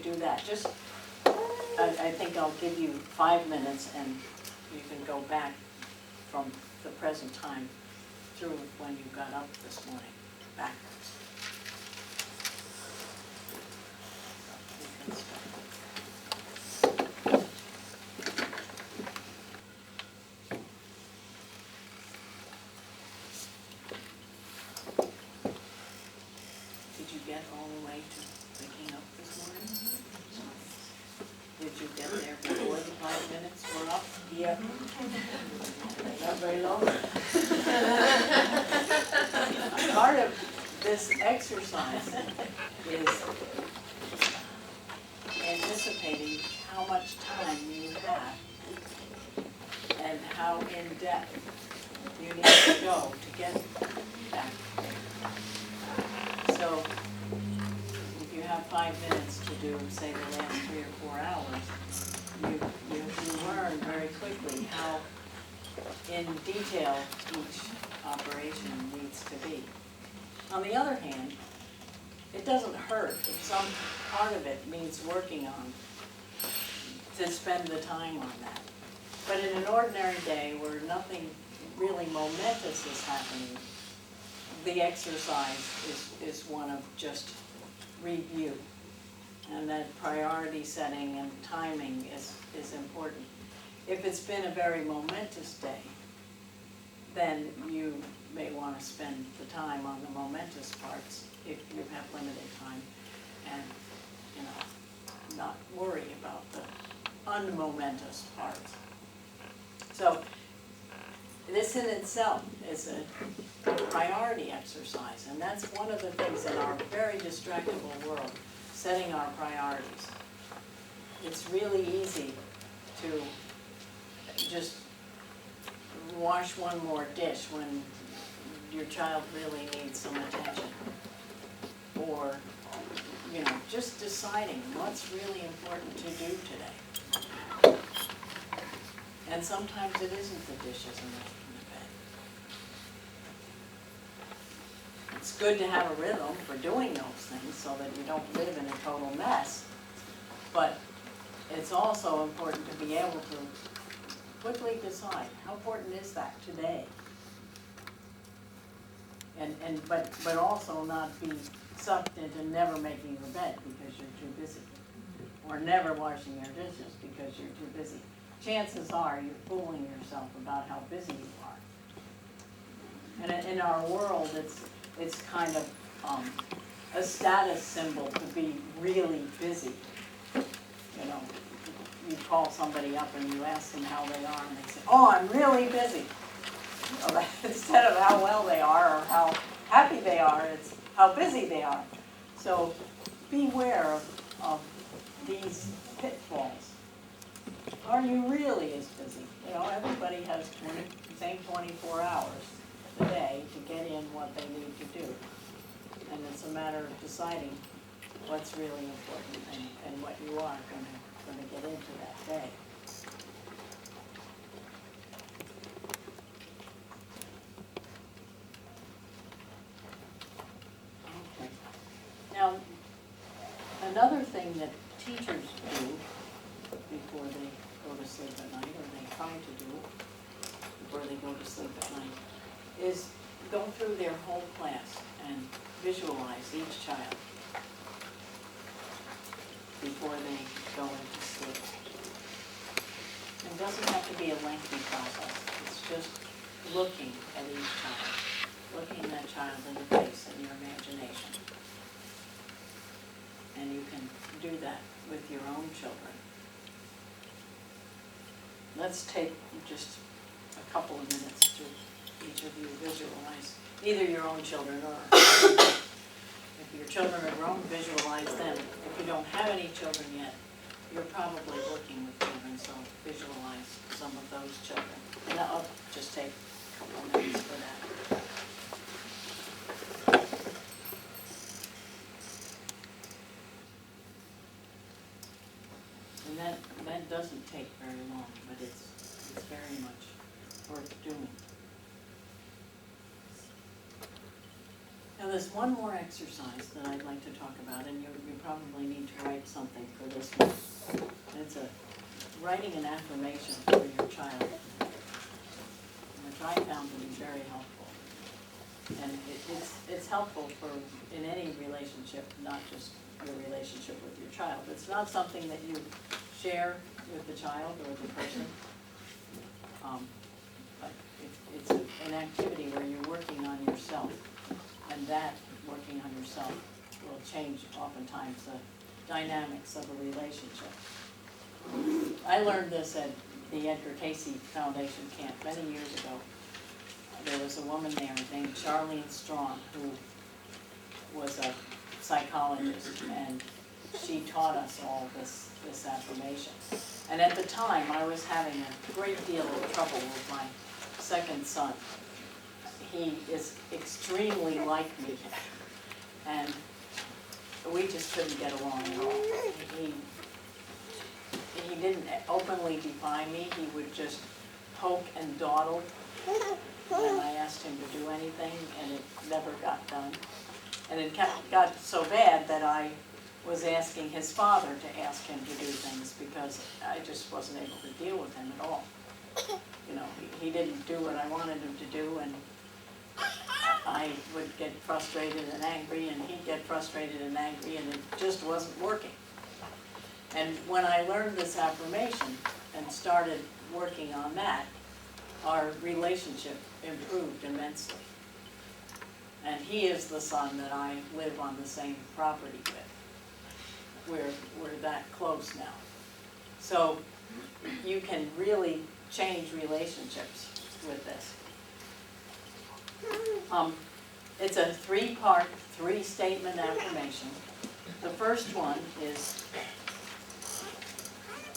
do that. Just, I think I'll give you 5 minutes and you can go back from the present time through when you got up this morning, backwards. So you can start. Did you get all the way to waking up this morning? Did you get there before the 5 minutes were up? Yeah. Not very long. Part of this exercise is anticipating how much time you have and how in depth you need to go to get that. So if you have 5 minutes to do, say, the last 3 or 4 hours, you learn very quickly how in detail each operation needs to be. On the other hand, it doesn't hurt if some part of it needs working on to spend the time on that. But in an ordinary day where nothing really momentous is happening, the exercise is one of just review. And that priority setting and timing is important. If it's been a very momentous day, then you may want to spend the time on the momentous parts if you have limited time, and not worry about the unmomentous parts. So this in itself is a priority exercise, and that's one of the things in our very distractible world, setting our priorities. It's really easy to just wash one more dish when your child really needs some attention, or just deciding what's really important to do today. And sometimes it isn't the dishes in the bed. It's good to have a rhythm for doing those things so that you don't live in a total mess, but it's also important to be able to quickly decide how important is that today, but also not be sucked into never making your bed because you're too busy, or never washing your dishes because you're too busy. Chances are you're fooling yourself about how busy you are. And in our world, it's kind of a status symbol to be really busy. You call somebody up and you ask them how they are, and they say, "Oh, I'm really busy." Instead of how well they are or how happy they are, it's how busy they are. So beware of these pitfalls. Are you really as busy? Everybody has the same 24 hours a day to get in what they need to do. And it's a matter of deciding what's really important and what you are going to get into that day. Okay. Now, another thing that teachers do before they go to sleep at night, or they try to do before they go to sleep at night, is go through their whole class and visualize each child before they go into sleep. It doesn't have to be a lengthy process. It's just looking at each child, looking that child in the face in your imagination. And you can do that with your own children. Let's take just a couple of minutes to each of you visualize either your own children or if your children are grown, visualize them. If you don't have any children yet, you're probably working with children, so visualize some of those children. And I'll just take a couple of minutes for that. And that doesn't take very long, but it's very much worth doing. Now, there's one more exercise that I'd like to talk about, and you probably need to write something for this one. It's writing an affirmation for your child, which I found to be very helpful. And it's helpful for in any relationship, not just your relationship with your child. It's not something that you share with the child or the person, but it's an activity where you're working on yourself, and that working on yourself will change oftentimes the dynamics of a relationship. I learned this at the Edgar Cayce Foundation camp many years ago. There was a woman there named Charlene Strong who was a psychologist, and she taught us all this affirmation. And at the time, I was having a great deal of trouble with my second son. He is extremely like me, and we just couldn't get along at all. He didn't openly defy me. He would just poke and dawdle when I asked him to do anything, and it never got done. And it got so bad that I was asking his father to ask him to do things because I just wasn't able to deal with him at all. You know, he didn't do what I wanted him to do, and I would get frustrated and angry, and he'd get frustrated and angry, and it just wasn't working. And when I learned this affirmation and started working on that, our relationship improved immensely. And he is the son that I live on the same property with. We're that close now. So you can really change relationships with this. It's a three-part, three-statement affirmation. The first one is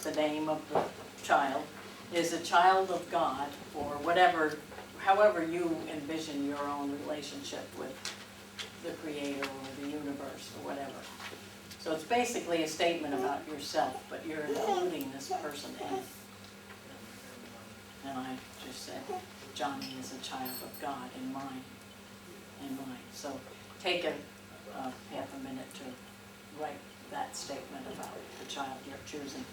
the name of the child, is a child of God, or however you envision your own relationship with the Creator or the universe or whatever. So it's basically a statement about yourself, but you're including this person in it. And I just said, Johnny is a child of God in mine. So take a half a minute to write that statement about the child you're choosing.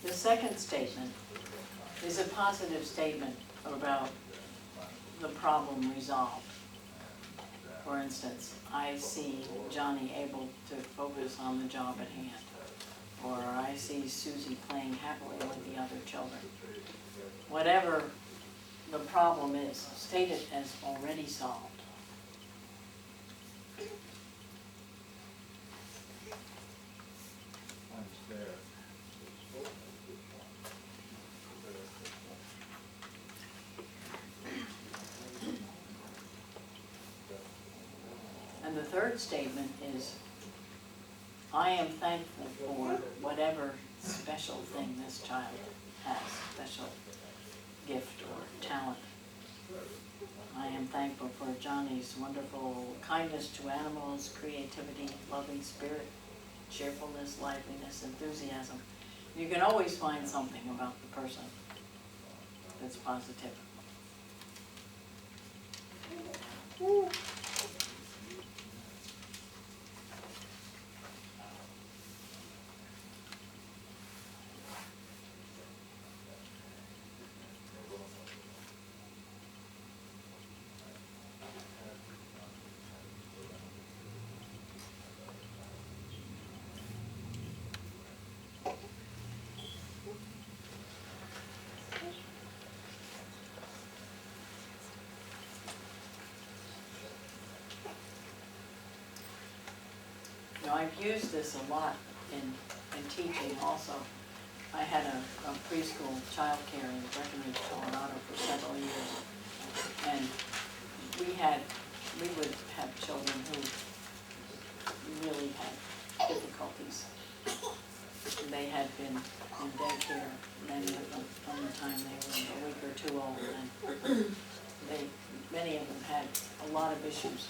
The second statement is a positive statement about the problem resolved. For instance, I see Johnny able to focus on the job at hand, or I see Susie playing happily with the other children. Whatever the problem is, state it as already solved. And the third statement is, I am thankful for whatever special thing this child has, special gift or talent. I am thankful for Johnny's wonderful kindness to animals, creativity, loving spirit, cheerfulness, liveliness, enthusiasm. You can always find something about the person that's positive. Now, I've used this a lot in teaching also. I had a preschool childcare in Breckenridge, Colorado for several years. And we would have children who really had difficulties. They had been in daycare, many of them, from the time they were a week or two old, and many of them had a lot of issues.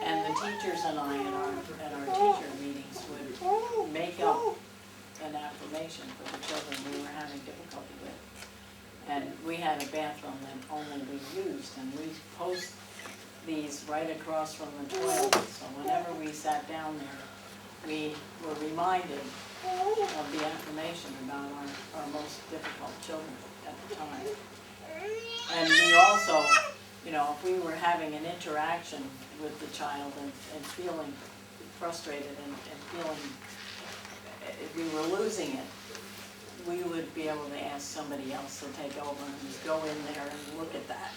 And the teachers and I at our teacher meetings would make up an affirmation for the children we were having difficulty with. And we had a bathroom that only we used, and we post these right across from the toilet, so whenever we sat down there, we were reminded of the affirmation about our most difficult children at the time. And we also, if we were having an interaction with the child and feeling frustrated and feeling if we were losing it, we would be able to ask somebody else to take over and just go in there and look at that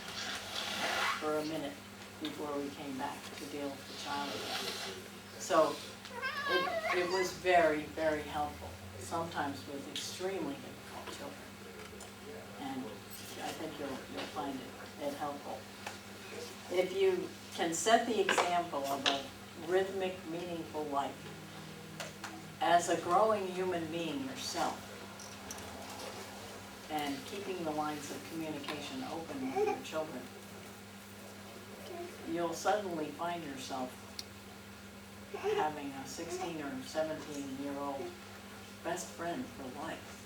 for a minute before we came back to deal with the child again. So it was very, very helpful, sometimes with extremely difficult children. And I think you'll find it helpful. If you can set the example of a rhythmic, meaningful life, as a growing human being yourself, and keeping the lines of communication open with your children, you'll suddenly find yourself having a 16 or 17-year-old best friend for life.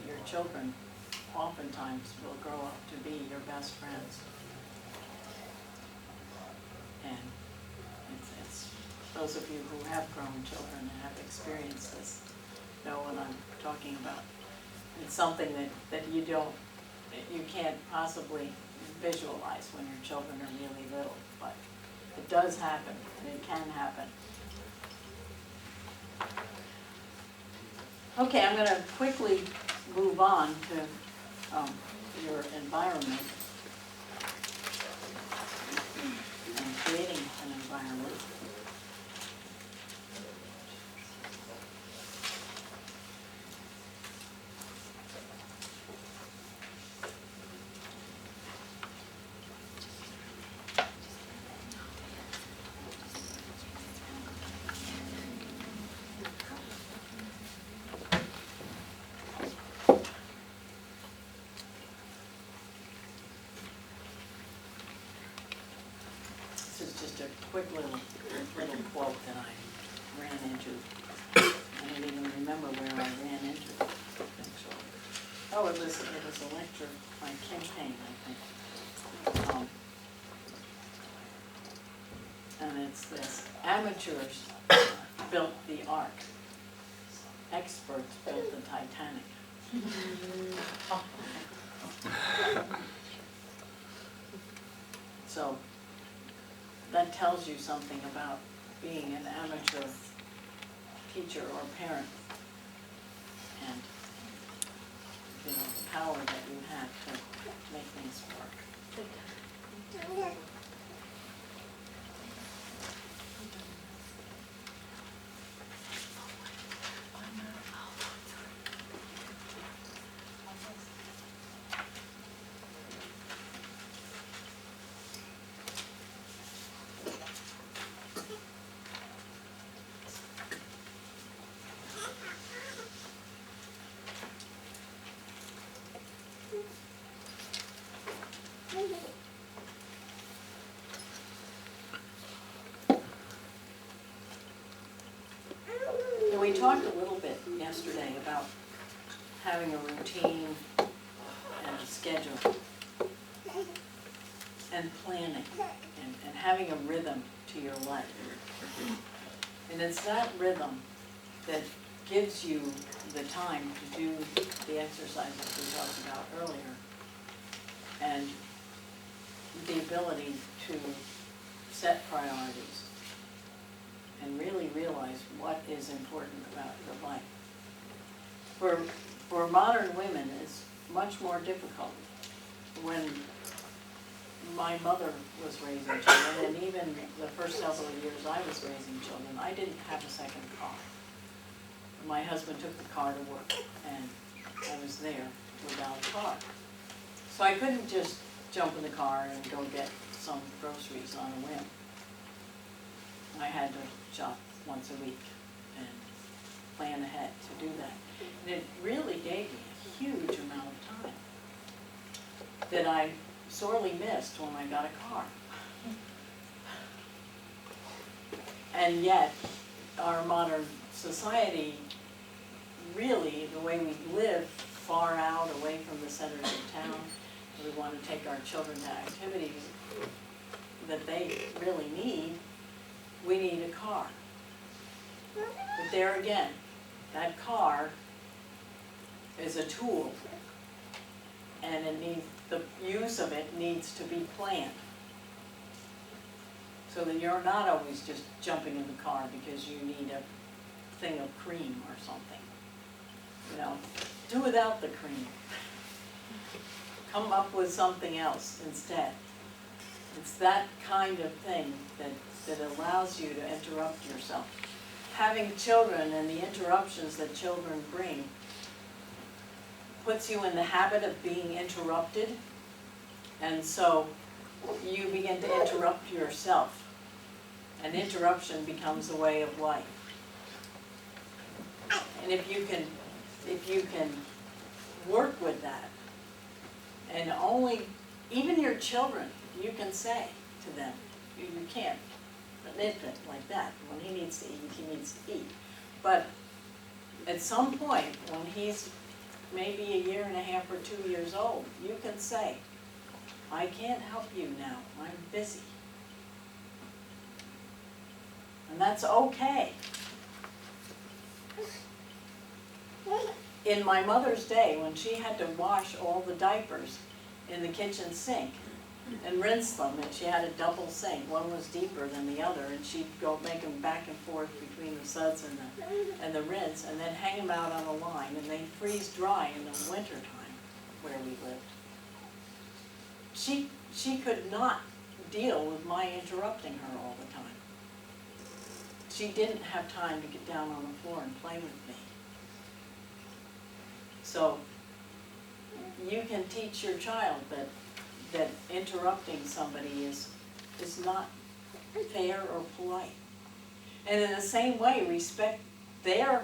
Your children oftentimes will grow up to be your best friends. And it's those of you who have grown children and have experienced this know what I'm talking about. It's something that you can't possibly visualize when your children are really little, but it does happen, and it can happen. Okay, I'm going to quickly move on to your environment and creating an environment. Just a quick little quote that I ran into. I don't even remember where I ran into it, actually. Oh, it was a lecture by Kim Payne, I think. And it's this: amateurs built the Ark, experts built the Titanic. So that tells you something about being an amateur teacher or parent, and the power that you have to make things work. We talked a little bit yesterday about having a routine and a schedule and planning and having a rhythm to your life. And it's that rhythm that gives you the time to do the exercises we talked about earlier, and the ability to set priorities and really realize what is important about your life. For modern women, it's much more difficult. When my mother was raising children, and even the first several years I was raising children, I didn't have a second car. my husband took the car to work, and I was there without a car. So I couldn't just jump in the car and go get some groceries on a whim. I had to shop once a week and plan ahead to do that. And it really gave me a huge amount of time that I sorely missed when I got a car. And yet, our modern society, really, the way we live far out, away from the centers of town, we want to take our children to activities that they really need, we need a car. But there again, that car is a tool, and it needs, the use of it needs to be planned. So that you're not always just jumping in the car because you need a thing of cream or something. You know, do without the cream. Come up with something else instead. It's that kind of thing that allows you to interrupt yourself. Having children and the interruptions that children bring puts you in the habit of being interrupted, and so you begin to interrupt yourself. And interruption becomes a way of life. And if you can work with that, and even your children, you can say to them, you can't, an infant like that, when he needs to eat, he needs to eat. But at some point, when he's maybe 1.5 or 2 years old, you can say, I can't help you now, I'm busy. And that's okay. In my mother's day, when she had to wash all the diapers in the kitchen sink and rinse them, and she had a double sink, one was deeper than the other, and she'd go make them back and forth between the suds and the rinse, and then hang them out on a line, and they'd freeze dry in the winter time where we lived. She could not deal with my interrupting her all the time. She didn't have time to get down on the floor and play with me. So you can teach your child that interrupting somebody is not fair or polite. And in the same way, respect their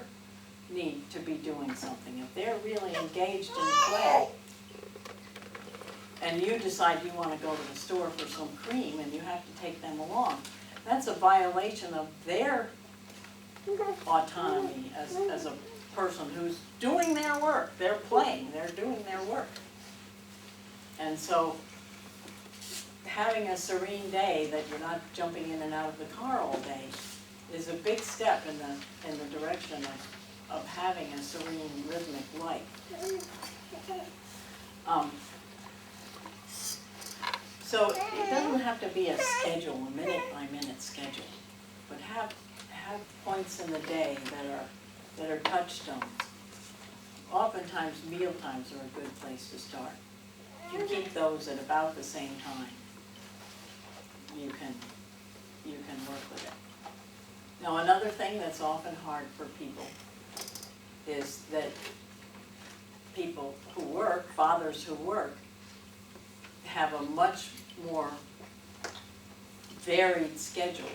need to be doing something. If they're really engaged in play, and you decide you want to go to the store for some cream and you have to take them along, that's a violation of their autonomy as a person who's doing their work. They're playing, they're doing their work. And so having a serene day that you're not jumping in and out of the car all day is a big step in the direction of having a serene, rhythmic life. So it doesn't have to be a schedule, a minute-by-minute schedule, but have points in the day that are touchstones. Oftentimes, meal times are a good place to start. If you keep those at about the same time, you can work with it. Now, another thing that's often hard for people is that people who work, fathers who work, have a much more varied schedule